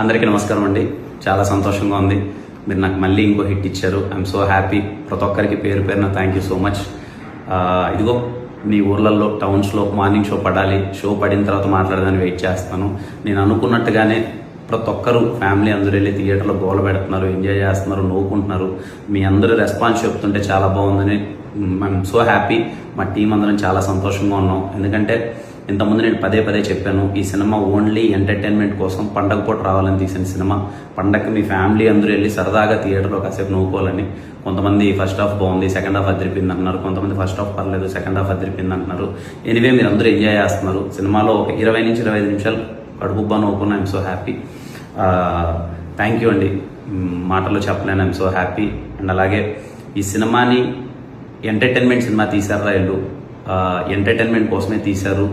అందరికీ నమస్కారం అండి. చాలా సంతోషంగా ఉంది. మీరు నాకు మళ్ళీ ఇంకో హిట్ ఇచ్చారు. I'm so happy. ప్రతి ఒక్కరికి పేరు పేరున థ్యాంక్ యూ సో మచ్. ఇదిగో మీ ఊర్లలో టౌన్స్లో మార్నింగ్ షో పడాలి, షో పడిన తర్వాత మాట్లాడదాన్ని వెయిట్ చేస్తాను. నేను అనుకున్నట్టుగానే ప్రతి ఒక్కరు ఫ్యామిలీ అందరూ వెళ్ళి థియేటర్లో గోల పెడుతున్నారు, ఎంజాయ్ చేస్తున్నారు, నవ్వుకుంటున్నారు. మీ అందరూ రెస్పాన్స్ చెప్తుంటే చాలా బాగుందని ఐఎమ్ సో హ్యాపీ. మా టీం అందరం చాలా సంతోషంగా ఉన్నాం. ఎందుకంటే ఇంతకుముందు నేను పదే పదే చెప్పాను, ఈ సినిమా ఓన్లీ ఎంటర్టైన్మెంట్ కోసం పండగ పూట రావాలని తీసిన సినిమా. పండగకి మీ ఫ్యామిలీ అందరూ వెళ్ళి సరదాగా థియేటర్లో కాసేపు నవ్వుకోవాలని. కొంతమంది ఫస్ట్ హాఫ్ బాగుంది, సెకండ్ హాఫ్ అదిరిపోయింది అంటున్నారు. కొంతమంది ఫస్ట్ హాఫ్ పర్లేదు, సెకండ్ హాఫ్ అదిరిపోయింది అంటున్నారు. ఎనివే మీరు అందరూ ఎంజాయ్ చేస్తున్నారు. సినిమాలో ఒక 20 నుంచి 25 నిమిషాలు కడుపుబ్బా నవ్వుకున్నా. I'm so happy. Thank you అండి. మాటల్లో చెప్పలేను. I'm so happy. అండ్ అలాగే ఈ సినిమాని ఎంటర్టైన్మెంట్ సినిమా తీశారా వీళ్ళు, ఎంటర్టైన్మెంట్ కోసమే తీశారు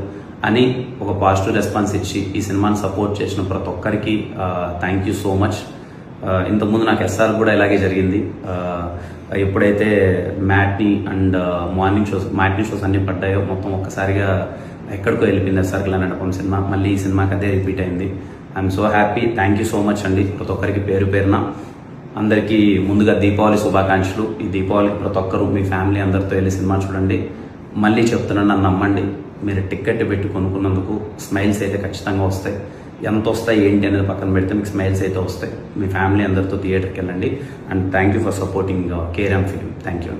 అని ఒక పాజిటివ్ రెస్పాన్స్ ఇచ్చి ఈ సినిమాని సపోర్ట్ చేసిన ప్రతి ఒక్కరికి థ్యాంక్ యూ సో మచ్. ఇంతకుముందు నాకు ఎస్ఆర్ కూడా ఇలాగే జరిగింది. ఎప్పుడైతే మ్యాట్నీ అండ్ మ్యాట్నీ షోస్ అన్ని పడ్డాయో మొత్తం ఒక్కసారిగా ఎక్కడికో వెళ్ళిపోయింది ఎస్ఆర్ కళ్యాణమండపం సినిమా. మళ్ళీ ఈ సినిమాకి అదే రిపీట్ అయింది. I'm so happy. Thank you so much అండి. ప్రతి ఒక్కరికి పేరు పేరున అందరికీ ముందుగా దీపావళి శుభాకాంక్షలు. ఈ దీపావళికి ప్రతి ఒక్కరు మీ ఫ్యామిలీ అందరితో వెళ్ళి సినిమా చూడండి. మళ్ళీ చెప్తున్నాను, నన్ను నమ్మండి. మీరు టికెట్ పెట్టి కొనుక్కున్నందుకు స్మైల్స్ అయితే ఖచ్చితంగా వస్తాయి. ఎంత వస్తాయి ఏంటి అనేది పక్కన పెడితే మీకు స్మైల్స్ అయితే వస్తాయి. మీ ఫ్యామిలీ అందరితో థియేటర్కి వెళ్ళండి. And thank you for supporting KRM film. Thank you.